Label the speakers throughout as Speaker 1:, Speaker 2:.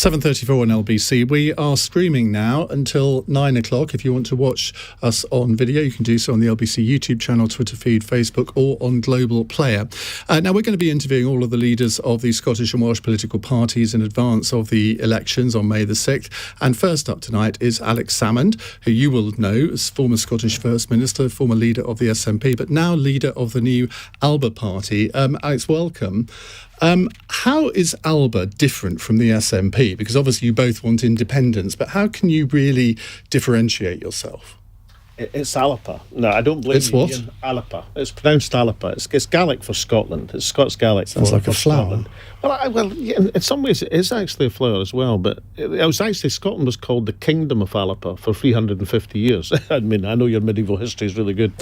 Speaker 1: 7:34 on LBC. We are streaming now until 9 o'clock. If you want to watch us on video, you can do so on the LBC YouTube channel, Twitter feed, Facebook, or on Global Player. Now, we're going to be interviewing all of the leaders of the Scottish and Welsh political parties in advance of the elections on May the 6th. And first up tonight is Alex Salmond, who you will know as former Scottish First Minister, former leader of the SNP, but now leader of the new Alba party. Alex, welcome. How is Alba different from the SNP? Because obviously you both want independence, but how can you really differentiate yourself?
Speaker 2: It's Alba. No, I don't blame
Speaker 1: it's you. It's
Speaker 2: what? Alba. It's pronounced Alba. It's Gaelic for Scotland. It's Scots Gaelic.
Speaker 1: Sounds like a flower.
Speaker 2: Scotland. Well, yeah, in some ways it is actually a flower as well, but Scotland was called the Kingdom of Alba for 350 years. I mean, I know your medieval history is really good.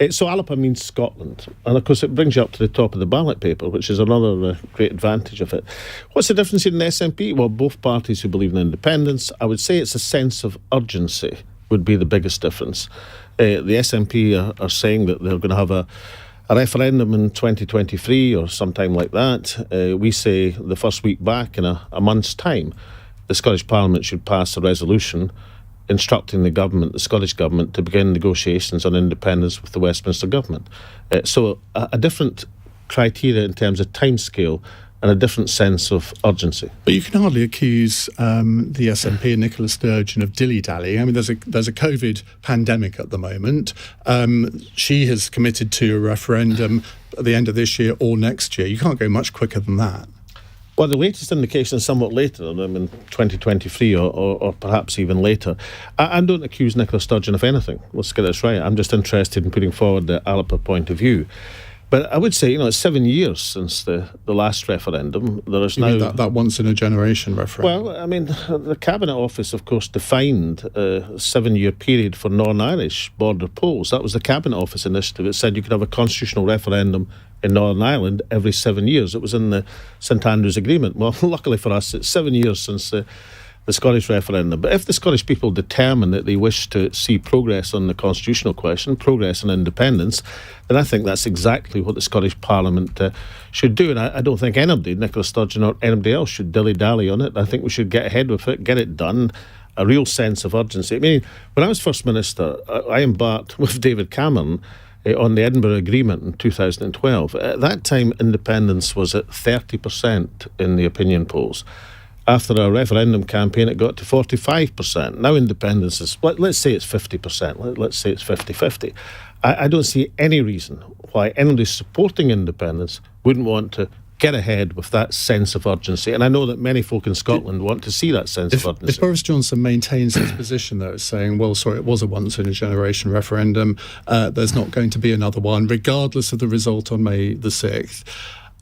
Speaker 2: So Alba means Scotland, and of course it brings you up to the top of the ballot paper, which is another great advantage of it. What's the difference in the SNP? Well, both parties who believe in independence. I would say it's a sense of urgency would be the biggest difference. The SNP are saying that they're going to have a referendum in 2023 or sometime like that. We say the first week back in a month's time, the Scottish Parliament should pass a resolution instructing the Scottish Government, to begin negotiations on independence with the Westminster Government. So a different criteria in terms of timescale and a different sense of urgency.
Speaker 1: But you can hardly accuse the SNP and Nicola Sturgeon of dilly-dallying. I mean, there's a COVID pandemic at the moment. She has committed to a referendum at the end of this year or next year. You can't go much quicker than that.
Speaker 2: Well, the latest indication is somewhat later, I mean 2023 or perhaps even later. I don't accuse Nicola Sturgeon of anything. Let's get this right. I'm just interested in putting forward the Alba point of view. But I would say, it's 7 years since the last referendum. There is now
Speaker 1: that once-in-a-generation referendum.
Speaker 2: Well, I mean, the Cabinet Office, of course, defined a 7-year period for Northern Irish border polls. That was the Cabinet Office initiative. It said you could have a constitutional referendum in Northern Ireland every 7 years. It was in the St Andrews Agreement. Well, luckily for us, it's 7 years since the Scottish referendum. But if the Scottish people determine that they wish to see progress on the constitutional question, progress on independence, then I think that's exactly what the Scottish Parliament should do. And I don't think anybody, Nicola Sturgeon or anybody else, should dilly-dally on it. I think we should get ahead with it, get it done, a real sense of urgency. I mean, when I was First Minister, I embarked with David Cameron on the Edinburgh Agreement in 2012. At that time, independence was at 30% in the opinion polls. After a referendum campaign, it got to 45%. Now independence is, let's say it's 50%. Let's say it's 50-50. I don't see any reason why anybody supporting independence wouldn't want to get ahead with that sense of urgency. And I know that many folk in Scotland want to see that sense of urgency.
Speaker 1: If Boris Johnson maintains his position, though, saying, well, sorry, it was a once-in-a-generation referendum, there's not going to be another one, regardless of the result on May the 6th,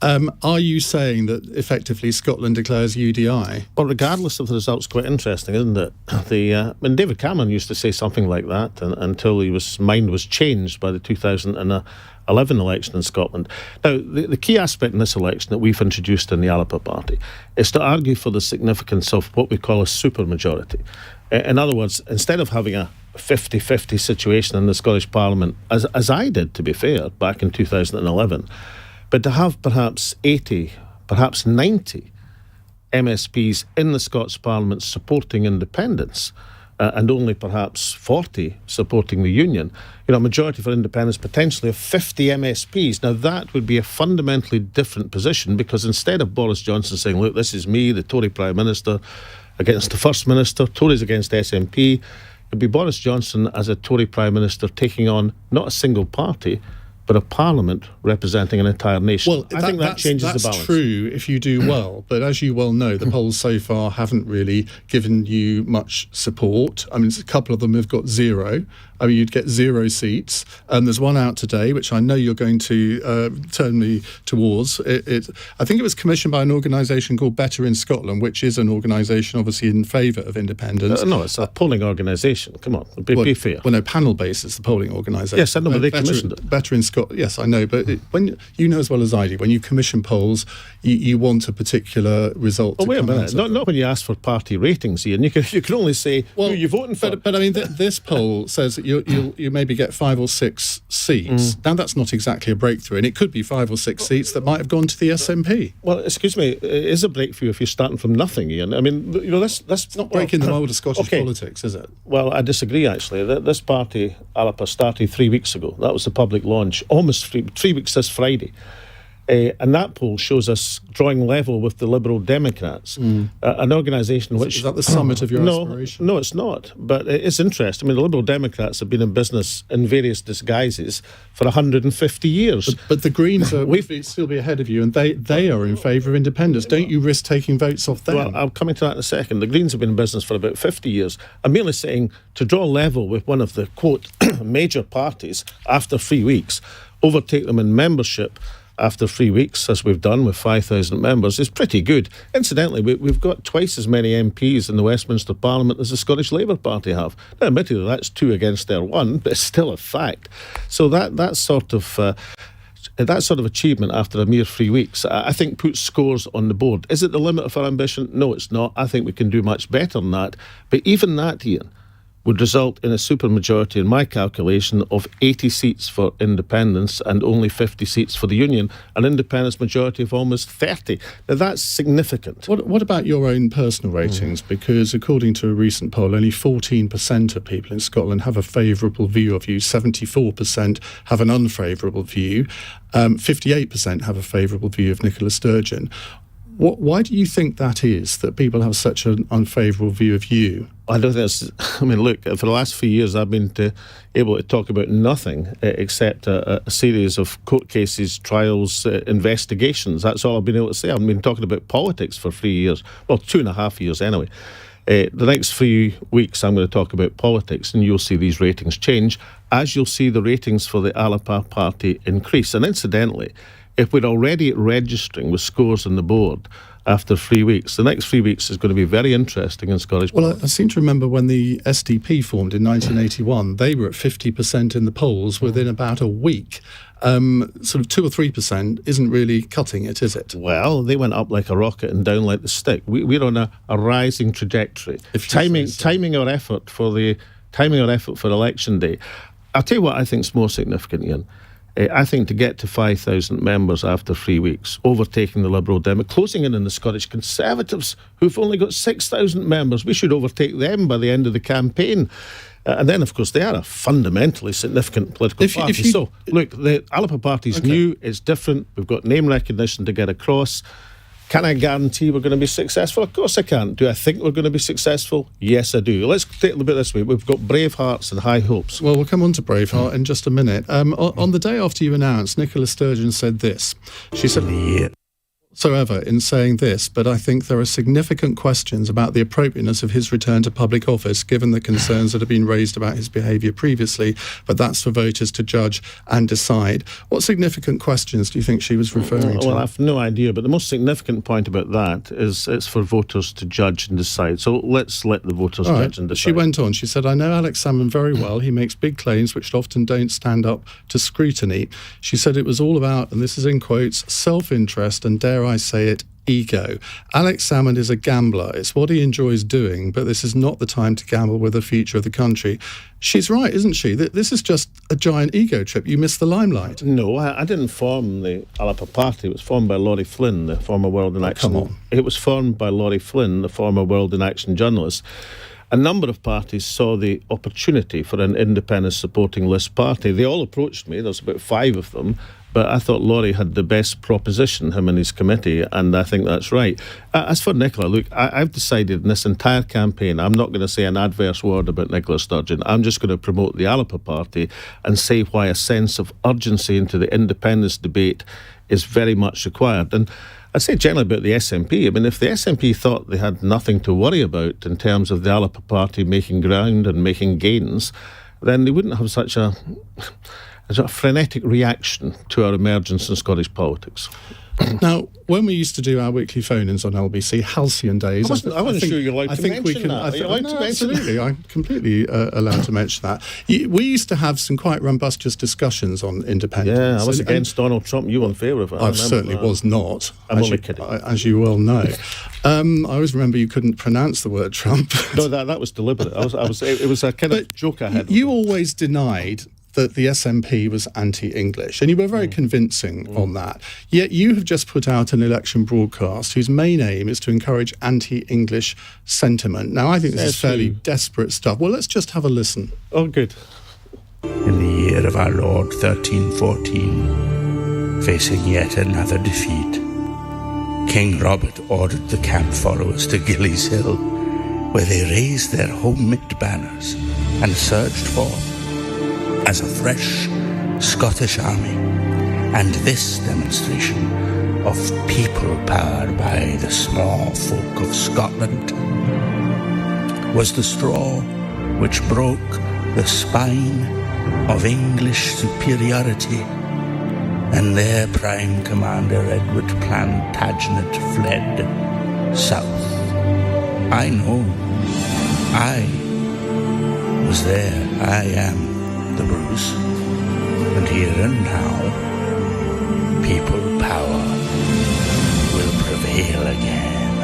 Speaker 1: are you saying that effectively Scotland declares UDI?
Speaker 2: Well, regardless of the results, quite interesting, isn't it? When David Cameron used to say something like that until his mind was changed by the 2011 election in Scotland. Now, the key aspect in this election that we've introduced in the Alba Party is to argue for the significance of what we call a supermajority. In other words, instead of having a 50-50 situation in the Scottish Parliament, as I did, to be fair, back in 2011, but to have perhaps 80, perhaps 90 MSPs in the Scots Parliament supporting independence and only perhaps 40 supporting the Union, a majority for independence potentially of 50 MSPs. Now that would be a fundamentally different position, because instead of Boris Johnson saying, look, this is me, the Tory Prime Minister, against the First Minister, Tories against SNP, it'd be Boris Johnson as a Tory Prime Minister taking on not a single party, but a parliament representing an entire nation.
Speaker 1: Well,
Speaker 2: I think that changes the balance.
Speaker 1: That's true if you do well, but as you well know, the polls so far haven't really given you much support. I mean, a couple of them have got zero. I mean, you'd get 0 seats. There's one out today, which I know you're going to turn me towards. I think it was commissioned by an organisation called Better in Scotland, which is an organisation obviously in favour of independence.
Speaker 2: No, it's a polling organisation. Come on, be fair.
Speaker 1: Well, no, panel based is the polling organisation.
Speaker 2: Yes, I know, but they commissioned it.
Speaker 1: Better in Scotland. Yes, I know, but when you know as well as I do, when you commission polls, you want a particular result.
Speaker 2: Oh, wait a minute. Not when you ask for party ratings, Iain. You can only say who you're voting for.
Speaker 1: But I mean, this poll says that you maybe get 5 or 6 seats. Now, that's not exactly a breakthrough, and it could be 5 or 6 seats that might have gone to the SNP.
Speaker 2: Well, excuse me, it is a breakthrough if you're starting from nothing, Ian. I mean, that's
Speaker 1: not breaking the mould of Scottish politics, is it?
Speaker 2: Well, I disagree, actually. This party, Alba, started 3 weeks ago. That was the public launch, almost 3 weeks this Friday. And that poll shows us drawing level with the Liberal Democrats, an organisation which...
Speaker 1: Is that the summit of your aspiration?
Speaker 2: No, it's not. But it's interesting. I mean, the Liberal Democrats have been in business in various disguises for 150 years.
Speaker 1: But the Greens would still be ahead of you, and they are in favour of independence. Don't you risk taking votes off them?
Speaker 2: Well, I'm coming to that in a second. The Greens have been in business for about 50 years. I'm merely saying to draw level with one of the, quote, major parties after 3 weeks, overtake them in membership after 3 weeks, as we've done with 5,000 members, is pretty good. Incidentally, we've got twice as many MPs in the Westminster Parliament as the Scottish Labour Party have. Now, admittedly, that's 2 against their 1, but it's still a fact. So that sort of achievement after a mere 3 weeks, I think puts scores on the board. Is it the limit of our ambition? No, it's not. I think we can do much better than that. But even that, Ian, would result in a supermajority, in my calculation, of 80 seats for independence and only 50 seats for the Union, an independence majority of almost 30. Now, that's significant.
Speaker 1: What about your own personal ratings? Because according to a recent poll, only 14% of people in Scotland have a favourable view of you, 74% have an unfavourable view, 58% have a favourable view of Nicola Sturgeon. Why do you think that is, that people have such an unfavourable view of you?
Speaker 2: I don't think look, for the last few years I've been able to talk about nothing except a series of court cases, trials, investigations. That's all I've been able to say. I've been talking about politics for 3 years, well, 2.5 years anyway. The next 3 weeks I'm going to talk about politics, and you'll see these ratings change, as you'll see the ratings for the Alba party increase. And incidentally, if we're already registering with scores on the board after 3 weeks, the next 3 weeks is going to be very interesting in Scottish politics.
Speaker 1: Well, I seem to remember when the SDP formed in 1981, they were at 50% in the polls within about a week. Sort of 2 or 3% isn't really cutting it, is it?
Speaker 2: Well, they went up like a rocket and down like the stick. We're on a rising trajectory. Timing our effort for election day. I'll tell you what I think is more significant, Ian. I think to get to 5,000 members after 3 weeks, overtaking the Liberal Democrats, closing in on the Scottish Conservatives, who've only got 6,000 members, we should overtake them by the end of the campaign. And then, of course, they are a fundamentally significant political party. So, look, the Alba Party's new, it's different, we've got name recognition to get across. Can I guarantee we're going to be successful? Of course I can. Do I think we're going to be successful? Yes, I do. Let's take a little bit this way. We've got brave hearts and high hopes.
Speaker 1: Well, we'll come on to Braveheart in just a minute. On the day after you announced, Nicola Sturgeon said this. She said, whatsoever in saying this, but I think there are significant questions about the appropriateness of his return to public office, given the concerns that have been raised about his behaviour previously, but that's for voters to judge and decide. What significant questions do you think she was referring to?
Speaker 2: Well, I have no idea, but the most significant point about that is it's for voters to judge and decide. So let's let the voters judge and decide.
Speaker 1: She went on, she said, I know Alex Salmond very well. He makes big claims which often don't stand up to scrutiny. She said it was all about, and this is in quotes, self-interest and, dare I say it, ego. Alex Salmond is a gambler. It's what he enjoys doing, but this is not the time to gamble with the future of the country. She's right, isn't she? This is just a giant ego trip. You missed the limelight.
Speaker 2: No, I didn't form the Alba Party. It was formed by Laurie Flynn, the former World in Action.
Speaker 1: Come on.
Speaker 2: It was formed by Laurie Flynn, the former World in Action journalist. A number of parties saw the opportunity for an independent supporting list party. They all approached me. There's about 5 of them. But I thought Laurie had the best proposition, him and his committee, and I think that's right. As for Nicola, look, I've decided in this entire campaign, I'm not going to say an adverse word about Nicola Sturgeon. I'm just going to promote the Alba Party and say why a sense of urgency into the independence debate is very much required. And I say generally about the SNP. I mean, if the SNP thought they had nothing to worry about in terms of the Alba Party making ground and making gains, then they wouldn't have such a frenetic reaction to our emergence in Scottish politics.
Speaker 1: Now, when we used to do our weekly phone-ins on LBC, halcyon days...
Speaker 2: I wasn't sure you're allowed to mention that.
Speaker 1: Absolutely, I'm completely allowed to mention that. We used to have some quite rumbustious discussions on independence.
Speaker 2: Yeah, I was against Donald Trump. You were in favour of it.
Speaker 1: I certainly was not.
Speaker 2: I'm only kidding.
Speaker 1: As you well know. I always remember you couldn't pronounce the word Trump.
Speaker 2: No, that was deliberate. It was a kind of joke I had.
Speaker 1: You always denied that the SNP was anti-English, and you were very convincing on that. Yet you have just put out an election broadcast whose main aim is to encourage anti-English sentiment. Now, I think this is fairly desperate stuff. Well, let's just have a listen.
Speaker 2: Oh, good.
Speaker 3: In the year of our Lord 1314, facing yet another defeat, King Robert ordered the camp followers to Gillies Hill, where they raised their home-made banners and surged forth as a fresh Scottish army. And this demonstration of people power by the small folk of Scotland was the straw which broke the spine of English superiority, and their prime commander Edward Plantagenet fled south. I know. I was there. I am the Bruce, and here and now, people power will prevail again.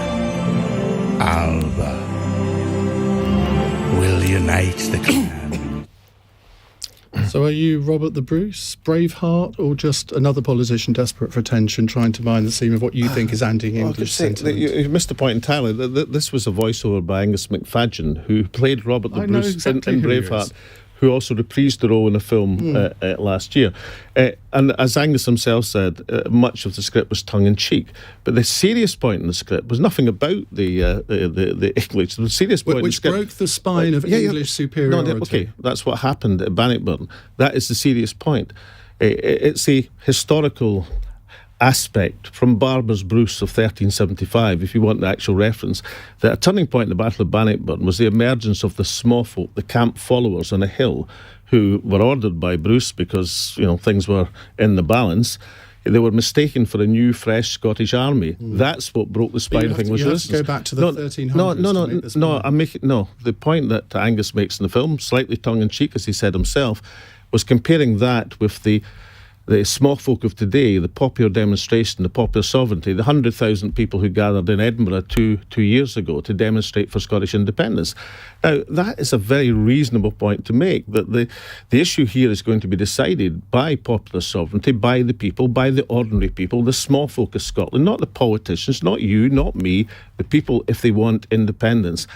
Speaker 3: Alba will unite the clan.
Speaker 1: So are you Robert the Bruce, Braveheart, or just another politician desperate for attention, trying to mine the seam of what you think is anti-English sentiment?
Speaker 2: You missed the point entirely. This was a voiceover by Angus McFadden, who played Robert the Bruce in Braveheart, who also reprised the role in a film last year. And as Angus himself said, much of the script was tongue-in-cheek. But the serious point in the script was nothing about the English. The serious point
Speaker 1: which broke the spine of English superiority.
Speaker 2: No, okay, that's what happened at Bannockburn. That is the serious point. It's a historical aspect from Barber's Bruce of 1375, if you want the actual reference, that a turning point in the Battle of Bannockburn was the emergence of the small folk, the camp followers on a hill, who were ordered by Bruce because, things were in the balance. They were mistaken for a new, fresh Scottish army. That's what broke the spine of English resistance.
Speaker 1: You have to go back to the 1300s.
Speaker 2: The point that Angus makes in the film, slightly tongue-in-cheek, as he said himself, was comparing that with the small folk of today, the popular demonstration, the popular sovereignty, the 100,000 people who gathered in Edinburgh two years ago to demonstrate for Scottish independence. Now, that is a very reasonable point to make, that the issue here is going to be decided by popular sovereignty, by the people, by the ordinary people, the small folk of Scotland, not the politicians, not you, not me, the people, if they want independence.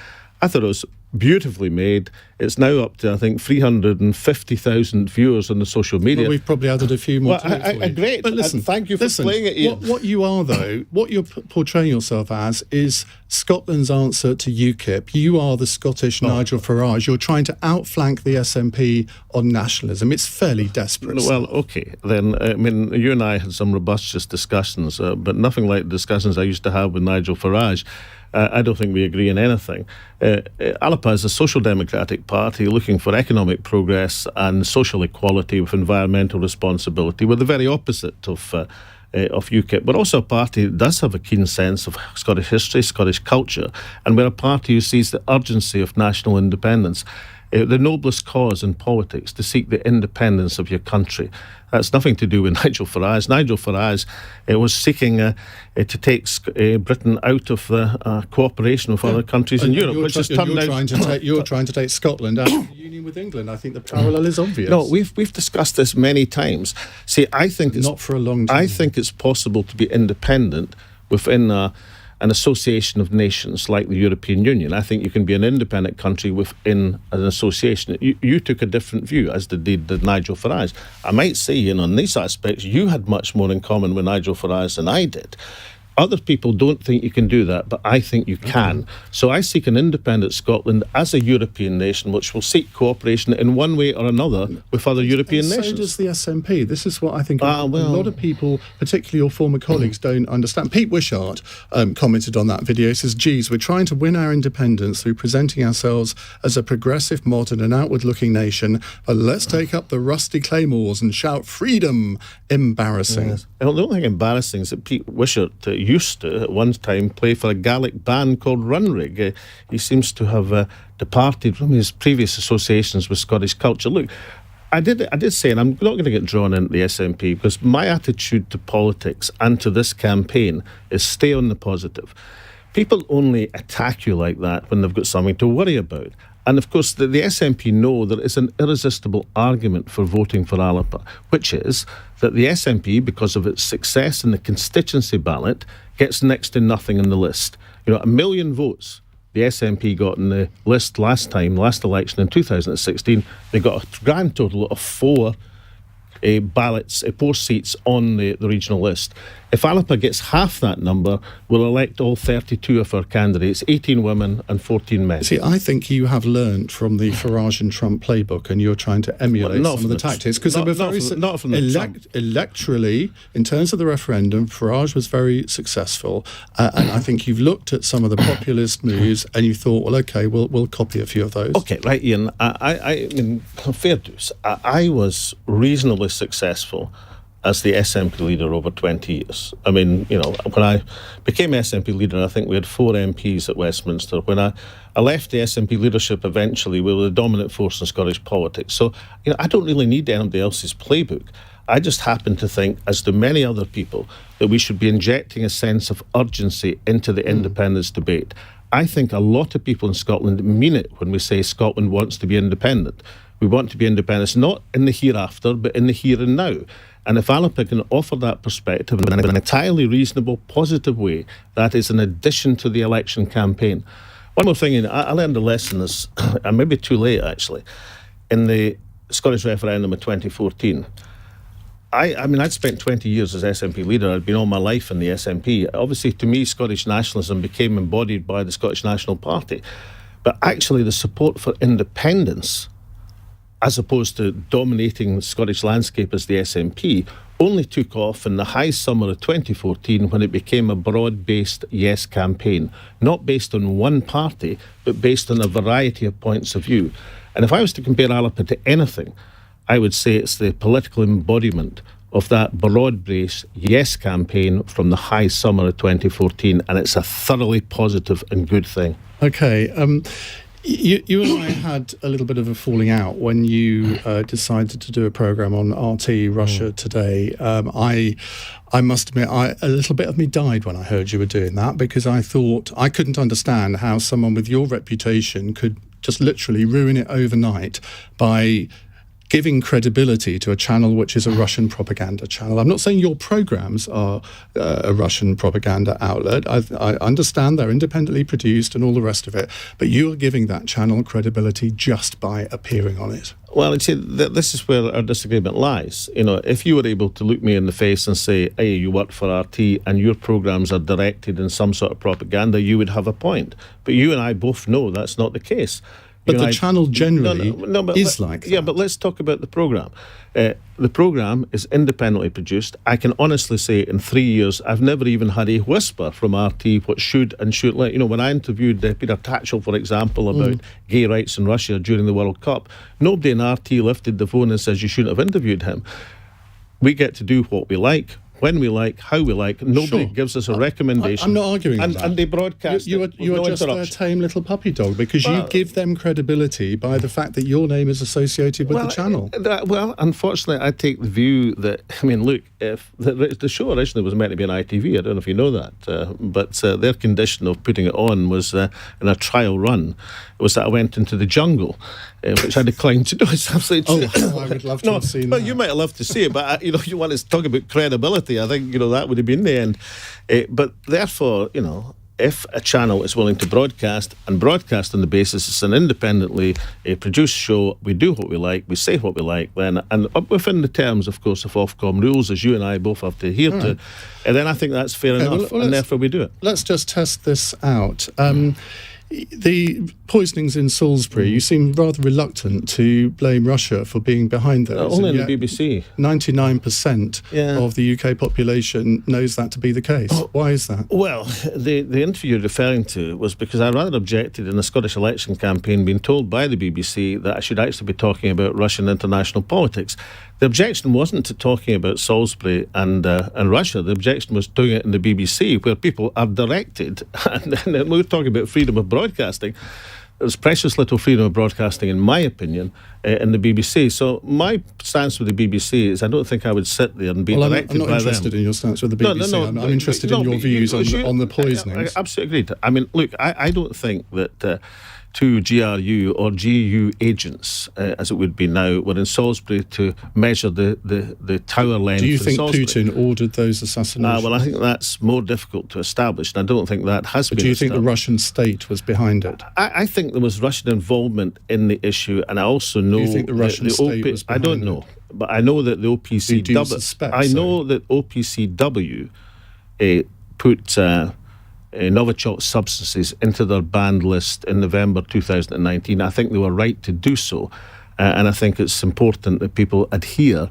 Speaker 2: I thought it was beautifully made. It's now up to, I think, 350,000 viewers on the social media.
Speaker 1: Well, we've probably added a few more to it for you.
Speaker 2: Great.
Speaker 1: But listen,
Speaker 2: thank you for playing it, Iain.
Speaker 1: What you are, though, what you're portraying yourself as is Scotland's answer to UKIP. You are the Scottish Nigel Farage. You're trying to outflank the SNP on nationalism. It's fairly desperate.
Speaker 2: Well, okay, then, you and I had some robust discussions, but nothing like the discussions I used to have with Nigel Farage. I don't think we agree on anything. Alba is a social democratic party looking for economic progress and social equality with environmental responsibility. We're the very opposite of UKIP. We're also a party that does have a keen sense of Scottish history, Scottish culture, and we're a party who sees the urgency of national independence. The noblest cause in politics, to seek the independence of your country. That's nothing to do with Nigel Farage. Nigel Farage was seeking to take Britain out of the cooperation with other countries in Europe, which has turned out...
Speaker 1: You're trying to take Scotland out of the union with England. I think the parallel is obvious.
Speaker 2: No, we've discussed this many times. See, I think it's...
Speaker 1: Not for a long time.
Speaker 2: I think it's possible to be independent within an association of nations like the European Union. I think you can be an independent country within an association. You took a different view, as did Nigel Farage. I might say, on these aspects, you had much more in common with Nigel Farage than I did. Other people don't think you can do that, but I think you can. So I seek an independent Scotland as a European nation, which will seek cooperation in one way or another with other European nations.
Speaker 1: So does the SNP. This is what I think a lot of people, particularly your former colleagues, don't understand. Pete Wishart commented on that video. He says, geez, we're trying to win our independence through presenting ourselves as a progressive, modern and outward-looking nation, but let's take up the rusty claymores and shout freedom. Embarrassing.
Speaker 2: Yes. Well, the only thing embarrassing is that Pete Wishart used to, at one time, play for a Gaelic band called Runrig. He seems to have departed from his previous associations with Scottish culture. Look, I did say, and I'm not going to get drawn into the SNP, because my attitude to politics and to this campaign is stay on the positive. People only attack you like that when they've got something to worry about. And of course, the SNP know that it's an irresistible argument for voting for Alba, which is that the SNP, because of its success in the constituency ballot, gets next to nothing in the list. 1 million votes the SNP got in the list last election in 2016. They got a grand total of 4 ballots, 4 seats on the regional list. If Alba gets half that number, we'll elect all 32 of our candidates, 18 women and 14 men.
Speaker 1: See, I think you have learnt from the Farage and Trump playbook, and you're trying to emulate some of the tactics, because they were very electorally, in terms of the referendum, Farage was very successful, and I think you've looked at some of the populist moves and you thought, well, okay, we'll copy a few of those.
Speaker 2: Okay, right, Iain. I mean, fair dues. I was reasonably successful as the SNP leader over 20 years. I mean, when I became SNP leader, I think we had 4 MPs at Westminster. When I left the SNP leadership eventually, we were the dominant force in Scottish politics. So, I don't really need anybody else's playbook. I just happen to think, as do many other people, that we should be injecting a sense of urgency into the independence debate. I think a lot of people in Scotland mean it when we say Scotland wants to be independent. We want to be independent, not in the hereafter, but in the here and now. And if Alba can offer that perspective in an entirely reasonable, positive way, that is in addition to the election campaign. One more thing, I learned a lesson, and maybe too late actually, in the Scottish referendum of 2014. I mean, I'd spent 20 years as SNP leader. I'd been all my life in the SNP. Obviously, to me, Scottish nationalism became embodied by the Scottish National Party. But actually, the support for independence, as opposed to dominating the Scottish landscape as the SNP, only took off in the high summer of 2014 when it became a broad-based yes campaign, not based on one party, but based on a variety of points of view. And if I was to compare Alba to anything, I would say it's the political embodiment of that broad-based yes campaign from the high summer of 2014, and it's a thoroughly positive and good thing.
Speaker 1: Okay, You and I had a little bit of a falling out when you decided to do a programme on RT Russia Today. I must admit, a little bit of me died when I heard you were doing that, because I thought I couldn't understand how someone with your reputation could just literally ruin it overnight by giving credibility to a channel which is a Russian propaganda channel. I'm not saying your programmes are a Russian propaganda outlet. I understand they're independently produced and all the rest of it, but you are giving that channel credibility just by appearing on it.
Speaker 2: Well, I'd say that this is where our disagreement lies. If you were able to look me in the face and say, hey, you work for RT and your programmes are directed in some sort of propaganda, you would have a point. But you and I both know that's not the case.
Speaker 1: But the channel generally is like that.
Speaker 2: Yeah, but let's talk about the programme. The programme is independently produced. I can honestly say in 3 years, I've never even had a whisper from RT what should and shouldn't. When I interviewed Peter Tatchell, for example, about gay rights in Russia during the World Cup, nobody in RT lifted the phone and says you shouldn't have interviewed him. We get to do what we like, when we like, how we like. Nobody gives us a recommendation.
Speaker 1: I'm not arguing with that.
Speaker 2: And they broadcast
Speaker 1: You are just a tame little puppy dog, because you give them credibility by the fact that your name is associated with the channel.
Speaker 2: Unfortunately, I take the view that, look, if the show originally was meant to be on ITV, I don't know if you know that, but their condition of putting it on was in a trial run, was that I went into the jungle, which I declined to do. It's absolutely
Speaker 1: I would love to have seen that.
Speaker 2: You might have loved to see it, but you want to talk about credibility. I think that would have been the end. But therefore, if a channel is willing to broadcast on the basis it's an independently produced show, we do what we like, we say what we like, then, and within the terms, of course, of Ofcom rules, as you and I both have to adhere to, and then I think that's fair enough, and therefore we do it.
Speaker 1: Let's just test this out. The poisonings in Salisbury, you seem rather reluctant to blame Russia for being behind those.
Speaker 2: Only in the BBC.
Speaker 1: 99% of the UK population knows that to be the case. Why is that?
Speaker 2: Well, the interview you're referring to was because I rather objected in the Scottish election campaign being told by the BBC that I should actually be talking about Russian international politics. The objection wasn't to talking about Salisbury and Russia. The objection was doing it in the BBC, where people are directed. And we're talking about freedom of broadcasting. There's precious little freedom of broadcasting, in my opinion, in the BBC. So my stance with the BBC is I don't think I would sit there and be directed by them.
Speaker 1: I'm not interested in your stance with the BBC.
Speaker 2: No,
Speaker 1: I'm interested in your views on the poisonings.
Speaker 2: I absolutely agree. I mean, look, I don't think that two GRU or GU agents, as it would be now, were in Salisbury to measure the tower length.
Speaker 1: Do you think
Speaker 2: Salisbury.
Speaker 1: Putin ordered those assassinations?
Speaker 2: Well, I think that's more difficult to establish, and I don't think that has been
Speaker 1: Do you think
Speaker 2: established.
Speaker 1: the Russian state was behind it?
Speaker 2: I think there was Russian involvement in the issue, and I also know...
Speaker 1: Do you think the Russian state was behind
Speaker 2: I don't know, but I know that the OPCW...
Speaker 1: Do you suspect?
Speaker 2: I know that OPCW put... Novichok substances into their banned list in November 2019. I think they were right to do so, and I think it's important that people adhere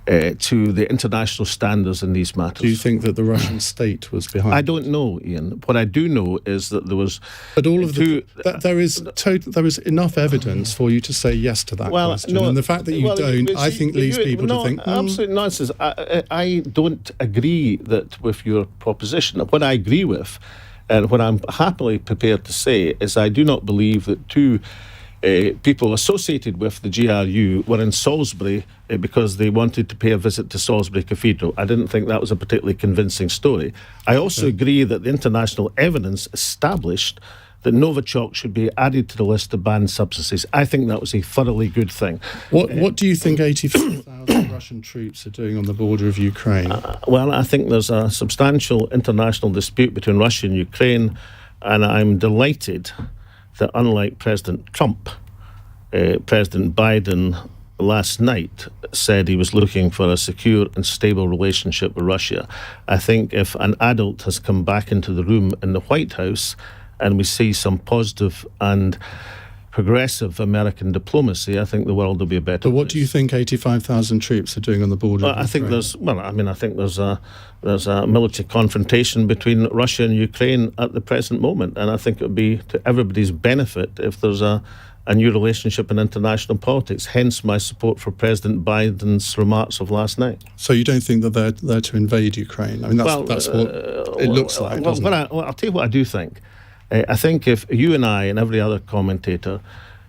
Speaker 2: to the international standards in these matters.
Speaker 1: Do you think that the Russian state was behind?
Speaker 2: I don't know, Ian. What I do know is that there was...
Speaker 1: But all of there is enough evidence for you to say yes to that question. And the fact that you don't, I think, leads people to think...
Speaker 2: Absolute nonsense. I don't agree with your proposition. What I agree with, and what I'm happily prepared to say, is I do not believe that two people associated with the GRU were in Salisbury because they wanted to pay a visit to Salisbury Cathedral. I didn't think that was a particularly convincing story. I also agree that the international evidence established that Novichok should be added to the list of banned substances. I think that was a thoroughly good thing.
Speaker 1: What do you think 85,000 Russian troops are doing on the border of Ukraine?
Speaker 2: Well, I think there's a substantial international dispute between Russia and Ukraine, and I'm delighted that unlike President Trump, President Biden last night said he was looking for a secure and stable relationship with Russia. I think if an adult has come back into the room in the White House and we see some positive and progressive American diplomacy, I think the world will be a better
Speaker 1: But what
Speaker 2: place.
Speaker 1: do you think 85,000 troops are doing on the border of
Speaker 2: I think
Speaker 1: Ukraine?
Speaker 2: I think there's a military confrontation between Russia and Ukraine at the present moment, and I think it would be to everybody's benefit if there's a new relationship in international politics, hence my support for President Biden's remarks of last night.
Speaker 1: So you don't think that they're there to invade Ukraine? I mean, that's what it looks like, doesn't it?
Speaker 2: I'll tell you what I do think. I think if you and I and every other commentator,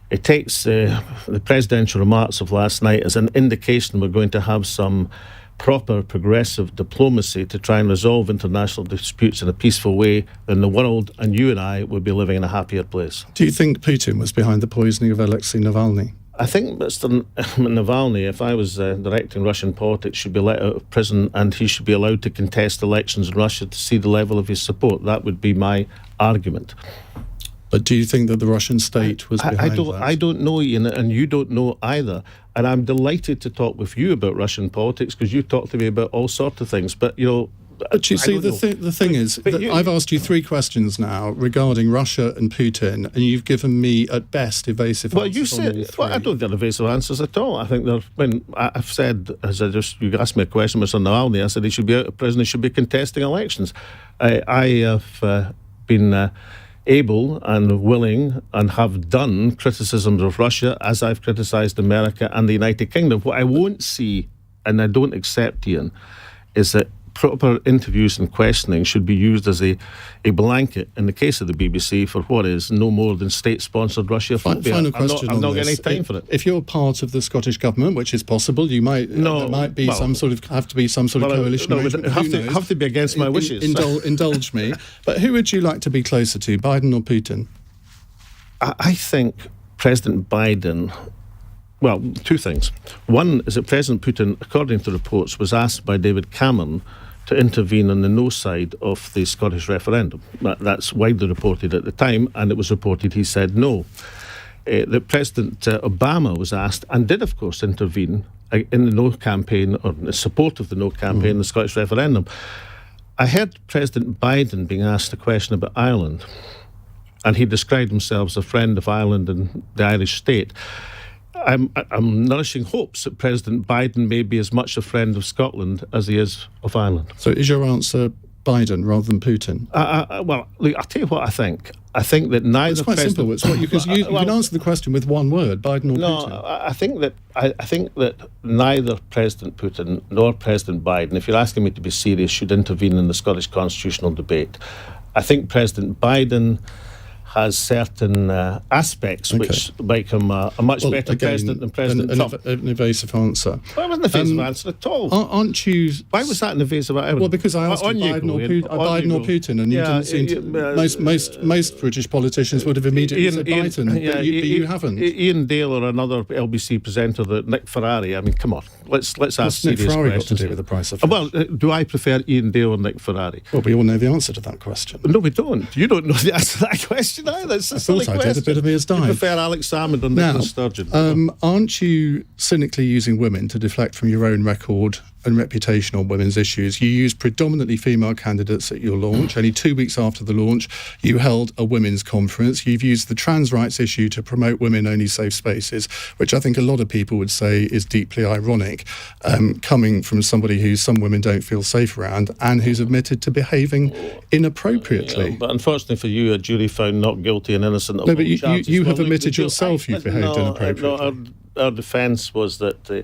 Speaker 2: it takes the presidential remarks of last night as an indication we're going to have some proper progressive diplomacy to try and resolve international disputes in a peaceful way, then the world and you and I would be living in a happier place.
Speaker 1: Do you think Putin was behind the poisoning of Alexei Navalny?
Speaker 2: I think Mr. Navalny, if I was directing Russian politics, should be let out of prison and he should be allowed to contest elections in Russia to see the level of his support. That would be my argument.
Speaker 1: But do you think that the Russian state was behind that?
Speaker 2: I don't know, Ian, and you don't know either. And I'm delighted to talk with you about Russian politics because you talk to me about all sorts of things. But, you know...
Speaker 1: But you see, the thing is, I've asked you three questions now regarding Russia and Putin, and you've given me, at best, evasive answers on all three.
Speaker 2: I don't get evasive answers at all. I think I've said, you asked me a question, Mr. Navalny, I said he should be out of prison, he should be contesting elections. I have been able and willing and have done criticisms of Russia as I've criticised America and the United Kingdom. What I won't see, and I don't accept, Ian, is that proper interviews and questioning should be used as a blanket in the case of the BBC for what is no more than state-sponsored Russia-phobia.
Speaker 1: Final question
Speaker 2: I'm not
Speaker 1: on
Speaker 2: getting any
Speaker 1: this.
Speaker 2: time for it.
Speaker 1: If you're part of the Scottish government, which is possible, there might be some sort of coalition arrangement.
Speaker 2: It have to be against my wishes.
Speaker 1: Indulge me. But who would you like to be closer to, Biden or Putin?
Speaker 2: I think President Biden... Well, two things. One is that President Putin, according to reports, was asked by David Cameron to intervene on the no side of the Scottish referendum. That's widely reported at the time, and it was reported he said no. That President Obama was asked, and did of course intervene in the no campaign, or in support of the no campaign in the Scottish referendum. I heard President Biden being asked a question about Ireland, and he described himself as a friend of Ireland and the Irish state. I'm nourishing hopes that President Biden may be as much a friend of Scotland as he is of Ireland.
Speaker 1: So is your answer Biden rather than Putin?
Speaker 2: Well, look, I'll tell you what I think. I think that neither.
Speaker 1: It's quite simple. It's what because you can answer the question with one word: Biden or Putin.
Speaker 2: No, I think that neither President Putin nor President Biden, if you're asking me to be serious, should intervene in the Scottish constitutional debate. I think President Biden has certain aspects which make him a much better president than President Trump.
Speaker 1: An evasive answer.
Speaker 2: Well, it wasn't an evasive answer at all.
Speaker 1: Aren't you?
Speaker 2: Why was that an evasive answer?
Speaker 1: Well, because I asked you Biden or Putin, and you didn't seem to. Most British politicians would have immediately said Biden, but you haven't.
Speaker 2: Iain Dale or another LBC presenter, Nick Ferrari. I mean, come on, let's ask serious
Speaker 1: Nick Ferrari
Speaker 2: questions.
Speaker 1: got to do with the price of fish?
Speaker 2: Well, do I prefer Iain Dale or Nick Ferrari?
Speaker 1: Well, we all know the answer to that question.
Speaker 2: No, we don't. You don't know the answer to that question either. It's a silly question.
Speaker 1: I did a bit of ears dive.
Speaker 2: You prefer Alex Salmond or Nicholas Sturgeon?
Speaker 1: Aren't you cynically using women to deflect from your own record and reputation on women's issues? You used predominantly female candidates at your launch. Only 2 weeks after the launch, you held a women's conference. You've used the trans rights issue to promote women-only safe spaces, which I think a lot of people would say is deeply ironic, coming from somebody who some women don't feel safe around and who's admitted to behaving inappropriately.
Speaker 2: Yeah, but unfortunately for you, a jury found not guilty and innocent.
Speaker 1: No, but you have admitted yourself you've behaved inappropriately.
Speaker 2: Our defence was that the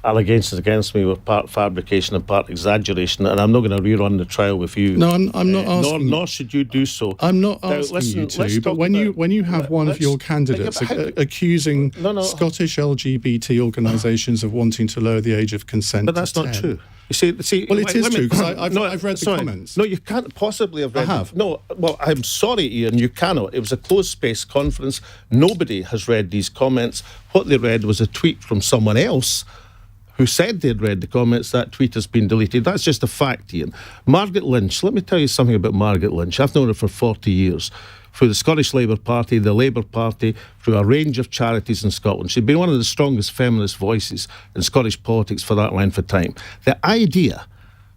Speaker 2: allegations against me were part fabrication and part exaggeration, and I'm not going to rerun the trial with you.
Speaker 1: No, I'm not asking.
Speaker 2: Nor should you do so.
Speaker 1: I'm not asking you to. But when you have one of your candidates accusing Scottish LGBT organisations of wanting to lower the age of consent,
Speaker 2: but that's not true. You see,
Speaker 1: well, it is true because I've read the comments.
Speaker 2: No, you can't possibly have read.
Speaker 1: I have.
Speaker 2: No, well, I'm sorry, Iain, you cannot. It was a closed space conference. Nobody has read these comments. What they read was a tweet from someone else who said they'd read the comments. That tweet has been deleted. That's just a fact, Iain. Margaret Lynch, let me tell you something about Margaret Lynch. I've known her for 40 years. Through the Scottish Labour Party, the Labour Party, through a range of charities in Scotland. She'd been one of the strongest feminist voices in Scottish politics for that length of time. The idea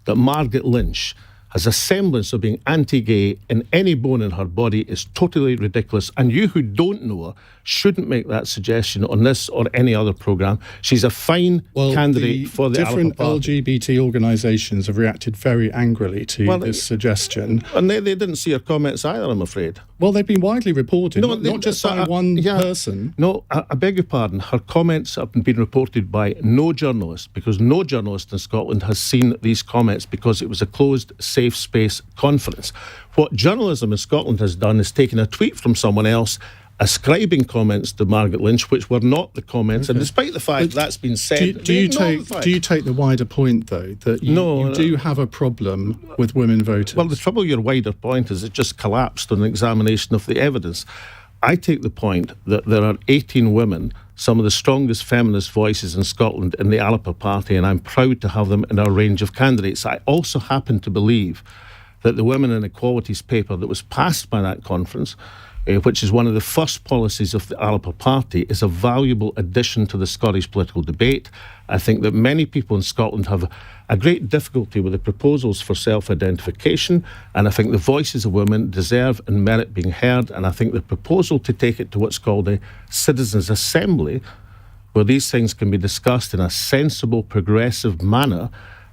Speaker 2: that Margaret Lynch has a semblance of being anti-gay in any bone in her body is totally ridiculous, and you who don't know her shouldn't make that suggestion on this or any other programme. She's a fine candidate for the Alba
Speaker 1: different
Speaker 2: Party.
Speaker 1: LGBT organisations have reacted very angrily to this suggestion.
Speaker 2: And they didn't see her comments either, I'm afraid.
Speaker 1: Well, they've been widely reported, not just by one person.
Speaker 2: No, I beg your pardon. Her comments have been reported by no journalist, because no journalist in Scotland has seen these comments because it was a closed, safe space conference. What journalism in Scotland has done is taken a tweet from someone else ascribing comments to Margaret Lynch, which were not the comments, and despite the fact that's been said,
Speaker 1: do you take the wider point though that you do have a problem with women voters?
Speaker 2: Well, the trouble with your wider point is it just collapsed on an examination of the evidence. I take the point that there are 18 women, some of the strongest feminist voices in Scotland, in the Alba Party, and I'm proud to have them in our range of candidates. I also happen to believe that the Women and Equalities paper that was passed by that conference, which is one of the first policies of the Alba Party, is a valuable addition to the Scottish political debate. I think that many people in Scotland have a great difficulty with the proposals for self-identification, and I think the voices of women deserve and merit being heard, and I think the proposal to take it to what's called a citizens' assembly, where these things can be discussed in a sensible, progressive manner,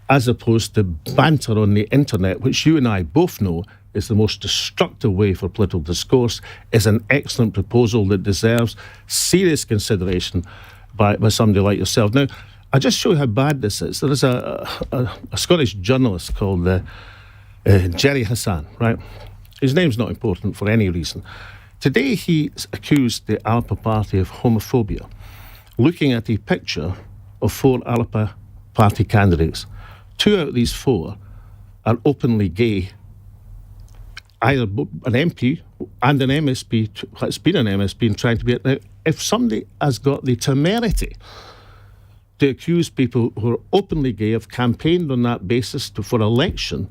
Speaker 2: as opposed to banter on the internet, which you and I both know is the most destructive way for political discourse, is an excellent proposal that deserves serious consideration by somebody like yourself. Now, I'll just show you how bad this is. There is a Scottish journalist called Jerry Hassan, right? His name's not important for any reason. Today he accused the Alba Party of homophobia, looking at a picture of 4 Alba Party candidates. 2 out of these 4 are openly gay. Either an MP and an MSP, has been an MSP and trying to be it. Now, if somebody has got the temerity to accuse people who are openly gay of campaigned on that basis for election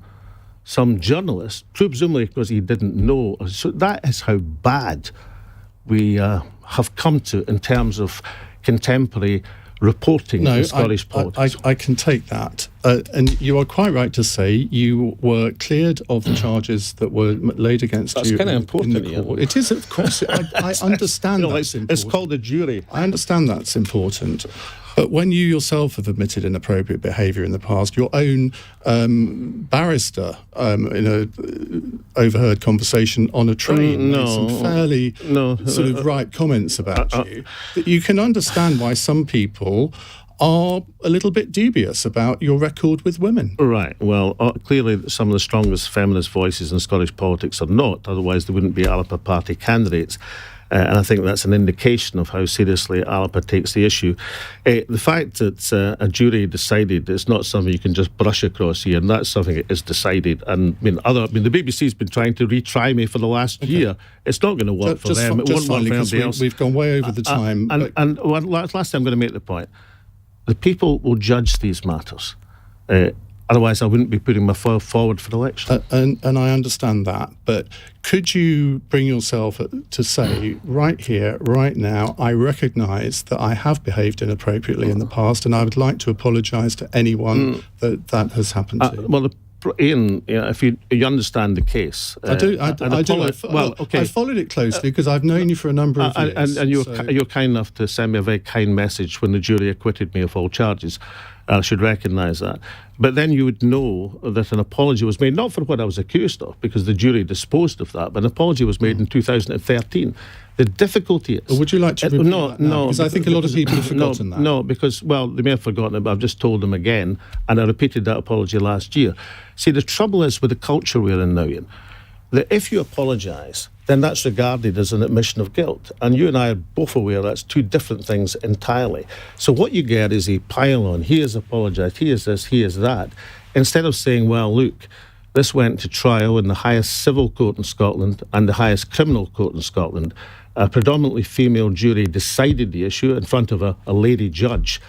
Speaker 2: some journalist, presumably because he didn't know. So that is how bad we have come to in terms of contemporary reporting in Scottish politics.
Speaker 1: I can take that. And you are quite right to say you were cleared of the charges that were laid against you.
Speaker 2: That's kind of important,
Speaker 1: in the court. It is, of course. I understand that's important.
Speaker 2: It's called a jury.
Speaker 1: I understand that's important. But when you yourself have admitted inappropriate behaviour in the past, your own barrister in an overheard conversation on a train made some fairly sort of right comments about you, that you can understand why some people are a little bit dubious about your record with women.
Speaker 2: Right. Well, clearly some of the strongest feminist voices in Scottish politics are not, otherwise they wouldn't be Alba Party candidates. And I think that's an indication of how seriously Alba takes the issue. The fact that a jury decided it's not something you can just brush across here, and that's something that is decided. And the BBC's been trying to retry me for the last year. It's not going to work for them. It won't work for anybody else.
Speaker 1: We've gone way over the time.
Speaker 2: Lastly, I'm going to make the point. The people will judge these matters. Otherwise, I wouldn't be putting myself forward for election.
Speaker 1: And I understand that. But could you bring yourself to say, right here, right now, I recognise that I have behaved inappropriately in the past, and I would like to apologise to anyone that has happened to?
Speaker 2: Well, Iain, if you understand the case,
Speaker 1: I do. I followed it closely because I've known you for a number of years.
Speaker 2: And you're kind enough to send me a very kind message when the jury acquitted me of all charges. I should recognise that. But then you would know that an apology was made, not for what I was accused of, because the jury disposed of that, but an apology was made in 2013. The difficulty is...
Speaker 1: Well, would you like to repeat that now? Because I think a lot of people have forgotten that.
Speaker 2: No, because, well, they may have forgotten it, but I've just told them again, and I repeated that apology last year. See, the trouble is with the culture we're in now, Iain, that if you apologise, then that's regarded as an admission of guilt. And you and I are both aware that's two different things entirely. So what you get is a pile-on. He has apologised, he is this, he is that. Instead of saying, well, look, this went to trial in the highest civil court in Scotland and the highest criminal court in Scotland. A predominantly female jury decided the issue in front of a lady judge.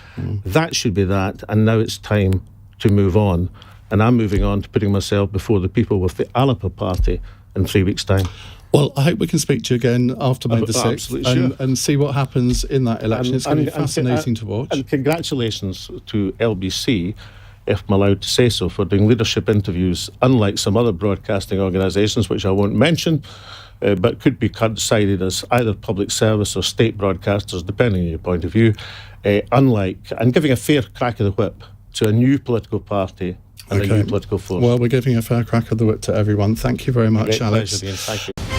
Speaker 2: That should be that, and now it's time to move on. And I'm moving on to putting myself before the people with the Alba Party in 3 weeks' time.
Speaker 1: Well, I hope we can speak to you again after May the 6th
Speaker 2: sure.
Speaker 1: and see what happens in that election. It's going to be fascinating to watch.
Speaker 2: And congratulations to LBC, if I'm allowed to say so, for doing leadership interviews, unlike some other broadcasting organisations, which I won't mention, but could be cited as either public service or state broadcasters, depending on your point of view, and giving a fair crack of the whip to a new political party and a new political force.
Speaker 1: Well, we're giving a fair crack of the whip to everyone. Thank you very much,
Speaker 2: Great
Speaker 1: Alex.
Speaker 2: pleasure, Iain. Thank you.